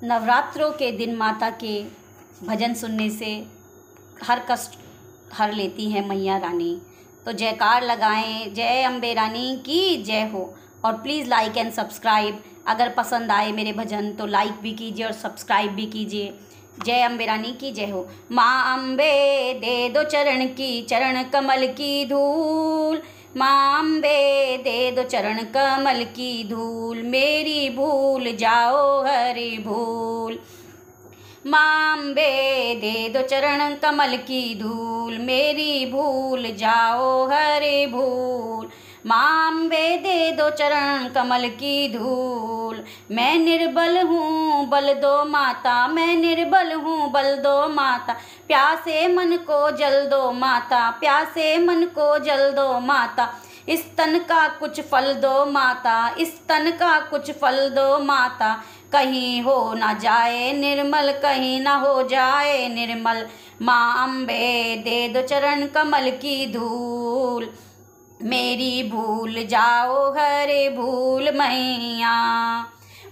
नवरात्रों के दिन माता के भजन सुनने से हर कष्ट हर लेती है मैया रानी। तो जयकार लगाएं, जय अम्बे रानी की जय हो। और प्लीज़ लाइक एंड सब्सक्राइब। अगर पसंद आए मेरे भजन तो लाइक भी कीजिए और सब्सक्राइब भी कीजिए। जय अम्बे रानी की जय हो। माँ अम्बे दे दो चरण की, चरण कमल की धूल। माँ अम्बे दे दो चरण कमल की धूल, मेरी भूल जाओ हरि भूल। माँ अम्बे दे दो चरण कमल की धूल, मेरी भूल जाओ हरि भूल। माँ अम्बे दे दो चरण कमल की धूल। मैं निर्बल हूँ बल दो माता, मैं निर्बल हूँ बल दो माता। प्यासे मन को जल दो माता, प्यासे मन को जल दो माता। इस तन का कुछ फल दो माता, इस तन का कुछ फल दो माता। कहीं हो ना जाए निर्मल, कहीं ना हो जाए निर्मल। माँ अम्बे दे दो चरण कमल की धूल, मेरी भूल जाओ हरे भूल मैया।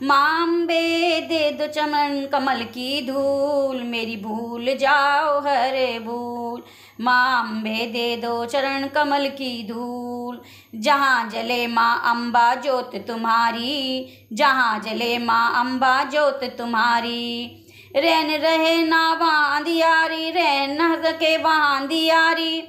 माँ अम्बे दे दो चरण कमल की धूल, मेरी भूल जाओ हरे भूल। माँ अम्बे दे दो चरण कमल की धूल। जहाँ जले माँ अम्बा ज्योत तुम्हारी, जहाँ जले माँ अम्बा ज्योत तुम्हारी। रैन रहे ना वहाँ अंधियारी, रैन न सके वहाँ अंधियारी।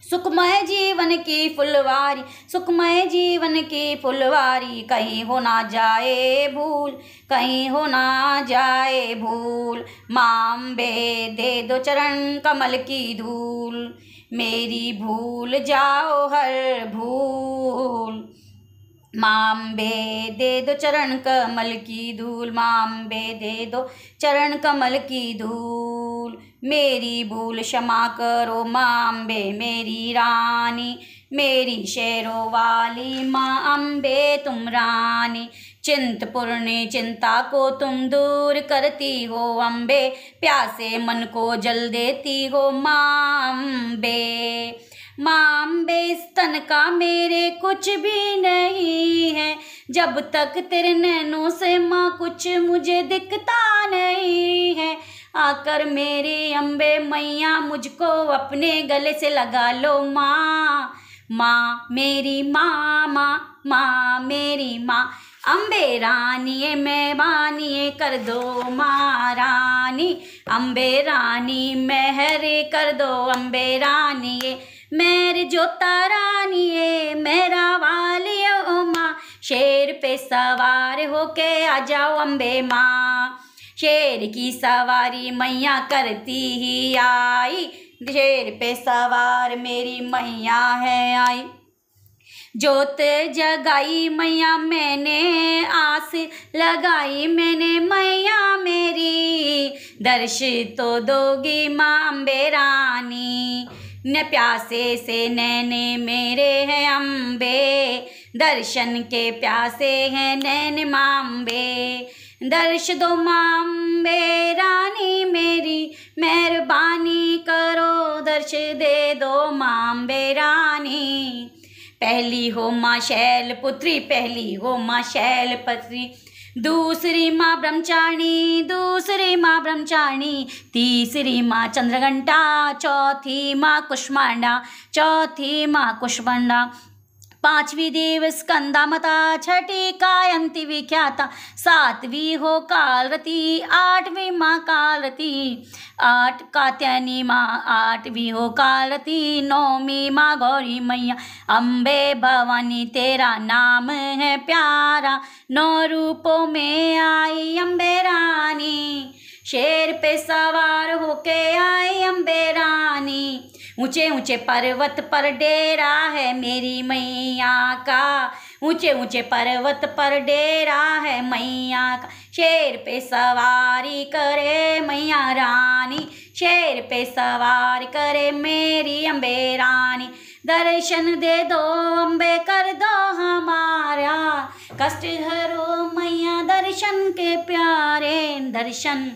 सुखमय जीवन की फुलवारी, सुखमय जीवन की फुलवारी। कहीं हो ना जाए भूल, कहीं हो ना जाए भूल। माँ अम्बे दे दो चरण कमल की धूल, मेरी भूल जाओ हर भूल। माँ अम्बे दे दो चरण कमल की धूल, माँ अम्बे दे दो चरण कमल की धूल। मेरी भूल क्षमा करो माँ अम्बे मेरी रानी, मेरी शेरों वाली माँ अम्बे तुम रानी। चिंतपूर्णी चिंता को तुम दूर करती हो अम्बे, प्यासे मन को जल देती हो माँ अम्बे। माँ अम्बे इस तन का मेरे कुछ भी नहीं है, जब तक तेरे नैनों से माँ कुछ मुझे दिखता नहीं है। आकर मेरी अम्बे मैया मुझको अपने गले से लगा लो माँ। माँ मेरी माँ, माँ माँ मेरी माँ। अम्बे रानी मेहरबानी कर दो माँ रानी, अम्बे रानी मेहर कर दो अम्बे रानी। मेरे जोता रानी मेरा वाली ओ माँ, शेर पे सवार होके आ जाओ अम्बे माँ। शेर की सवारी मैया करती ही आई, शेर पे सवार मेरी मैया है आई। जोत जगाई मैया मैंने, आस लगाई मैंने मैया मेरी। दर्श तो दोगी माँ अम्बे रानी, न प्यासे से नैने मेरे हैं अम्बे। दर्शन के प्यासे हैं नैन माँ अम्बे। दर्श दो माँ अम्बे रानी मेरी, मेहरबानी करो दर्श दे दो माँ अम्बे रानी। पहली हो माँ शैलपुत्री, पहली हो माँ शैलपुत्री। दूसरी माँ ब्रह्मचारिणी, दूसरी माँ ब्रह्मचारिणी। तीसरी माँ चंद्रघंटा, चौथी माँ कुष्मांडा, चौथी माँ कुष्मांडा। पांचवी देव स्कंदामता, छठी कायंती विख्याता। सातवीं हो कालरती, आठवीं माँ कालरती। आठ कात्यायनी माँ, आठवीं हो कालरती। नौवीं माँ गौरी मैया, अम्बे भवानी तेरा नाम है प्यारा। 9 रूपों में आई अम्बे रानी, शेर पे सवार होके आई अम्बे रानी। ऊंचे ऊंचे पर्वत पर डेरा है मेरी मैया का, ऊंचे ऊंचे पर्वत पर डेरा है मैया का। शेर पे सवारी करे मैया रानी, शेर पे सवार करे मेरी अम्बे रानी। दर्शन दे दो अम्बे कर दो हमारा, कष्ट हरो मैया दर्शन के प्यारे। दर्शन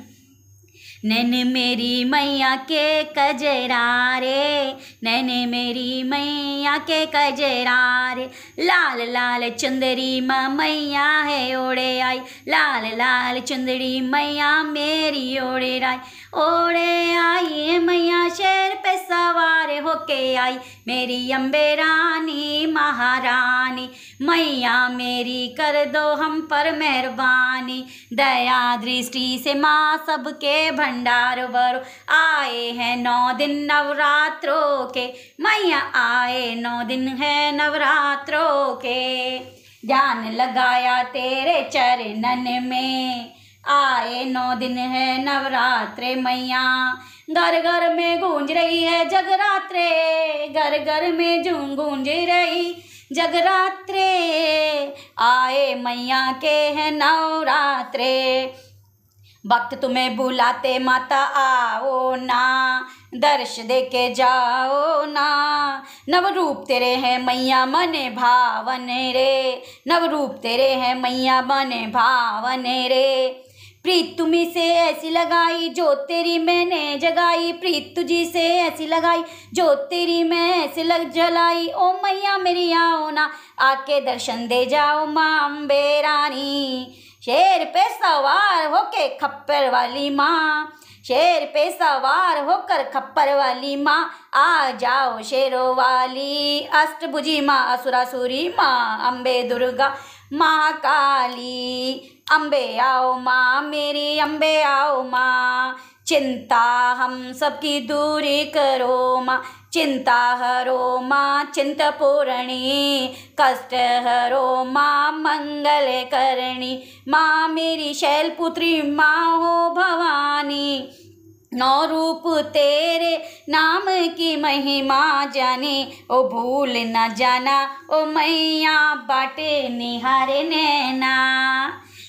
नैन मेरी मैया के कजरा रे, नैन मेरी मैया के कजरा रे, लाल लाल चुंदरी मैया है ओढ़े आई, लाल लाल चुंदरी मैया मेरी ओढ़े आई, ओढ़े आई मैया शेर पे सवार होके आई, मेरी अम्बे रानी महारानी, मैया मेरी कर दो हम पर मेहरबानी, दया दृष्टि से माँ सबके भंडार भरो, आए हैं 9 दिन नवरात्रों के, मैया आए 9 दिन है नवरात्रों के, ध्यान लगाया तेरे चरणन में, आए 9 दिन है नवरात्रे मैया, घर घर में गूंज रही है जगरात्रे, घर घर में गूंज रही जगरात्रे, आए मैया के हैं नवरात्रे, भक्त तुम्हें बुलाते माता आओ ना, दर्श दे के जाओ ना, नवरूप तेरे हैं मैया मने भावन रे, नवरूप तेरे हैं मैया मने भावन रे, प्रीत तुम्ही से ऐसी लगाई जो तेरी मैंने जगाई, प्रीत तुझी से ऐसी लगाई जो तेरी मैं ऐसी लग जलाई, ओ मैया मेरी आओ ना, आके दर्शन दे जाओ माँ अम्बे रानी, शेर पे सवार होके खप्पर वाली माँ, शेर पे सवार होकर खप्पर वाली माँ, आ जाओ शेरों वाली अष्टभुजी माँ, असुरासुरी माँ अम्बे दुर्गा माँ काली, अम्बे आओ माँ मेरी अम्बे आओ माँ, चिंता हम सबकी दूरी करो माँ, चिंता हरो माँ चिंतपूर्णी, कष्ट हरो माँ मंगल करणी, माँ मेरी शैलपुत्री माँ हो भवानी, 9 रूप तेरे नाम की महिमा जाने, ओ भूल न जाना ओ मैया बाटे निहारे नैना,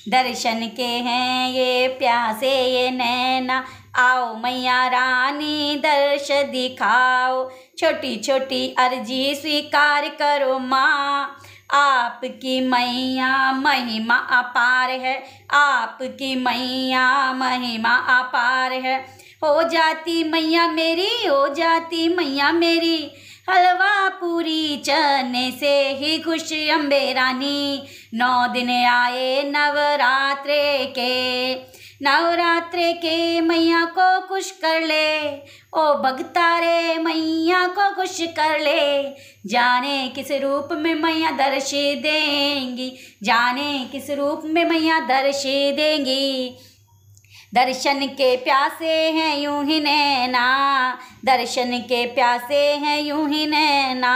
दर्शन के हैं ये प्यासे ये नैना, आओ मैया रानी दर्श दिखाओ, छोटी छोटी अर्जी स्वीकार करो माँ, आपकी मैया महिमा अपार है, आपकी मैया महिमा अपार है, हो जाती मैया मेरी, हो जाती मैया मेरी, हलवा पूरी चने से ही खुश अम्बे रानी, 9 दिन आए नवरात्रे के, नवरात्रे के मैया को खुश कर ले, ओ भगतारे मैया को खुश कर ले, जाने किस रूप में मैया दर्श देंगी, जाने किस रूप में मैया दर्श देंगी, दर्शन के प्यासे हैं यूं ही नैना, दर्शन के प्यासे हैं यूं ही नैना,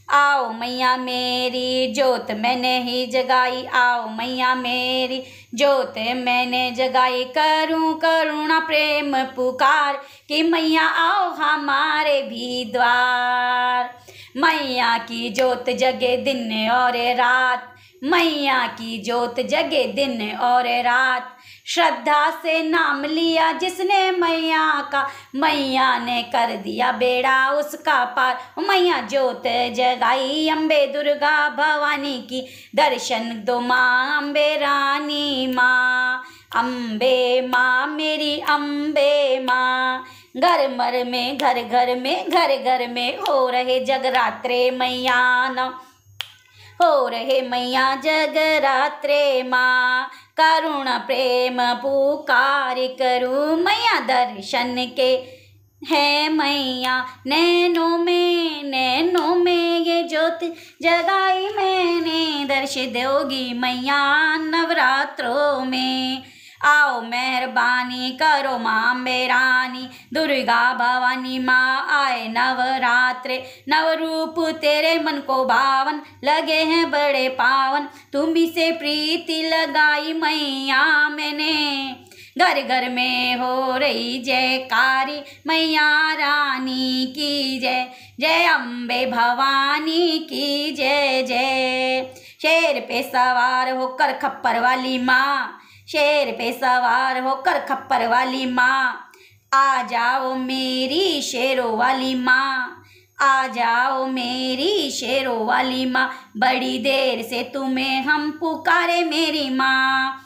आओ मैया मेरी जोत मैंने ही जगाई, आओ मैया मेरी जोत मैंने जगाई, करूं करुणा प्रेम पुकार, कि मैया आओ हमारे भी द्वार, मैया की जोत जगे दिन और रात, मैया की जोत जगे दिन और रात, श्रद्धा से नाम लिया जिसने मैया का, मैया ने कर दिया बेड़ा उसका पार, मैया जोत जगाई अम्बे दुर्गा भवानी की, दर्शन दो माँ अम्बे रानी माँ, अम्बे माँ मेरी अम्बे माँ, घर मर में घर घर में घर घर में हो रहे जगरात्रे मैया न, हो रहे मैया जगरात्रे माँ, करुणा प्रेम पुकार करूँ मैया दर्शन के है मैया, नैनों में ये ज्योत जगाई मैंने, दर्श दोगी मैया नवरात्रों में, आओ मेहरबानी करो माँ अम्बे रानी, दुर्गा भवानी माँ आए नवरात्रे, नवरूप तेरे मन को भावन लगे हैं बड़े पावन, तुम्ही से प्रीति लगाई मैया मैंने, घर घर में हो रही जयकारी मैया रानी की जय, जय अम्बे भवानी की जय जय, शेर पे सवार होकर खप्पर वाली माँ, शेर पे सवार होकर खप्पर वाली माँ, आ जाओ मेरी शेरों वाली माँ, आ जाओ मेरी शेरों वाली माँ, बड़ी देर से तुम्हें हम पुकारे मेरी माँ,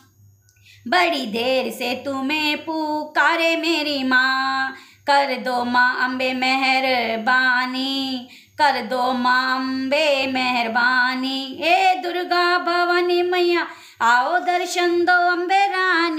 बड़ी देर से तुम्हें पुकारे मेरी माँ, कर दो माँ अम्बे मेहरबानी, कर दो माँ अम्बे मेहरबानी। ए दुर्गा भवानी मैया आओ दर्शन दो अम्बे रानी।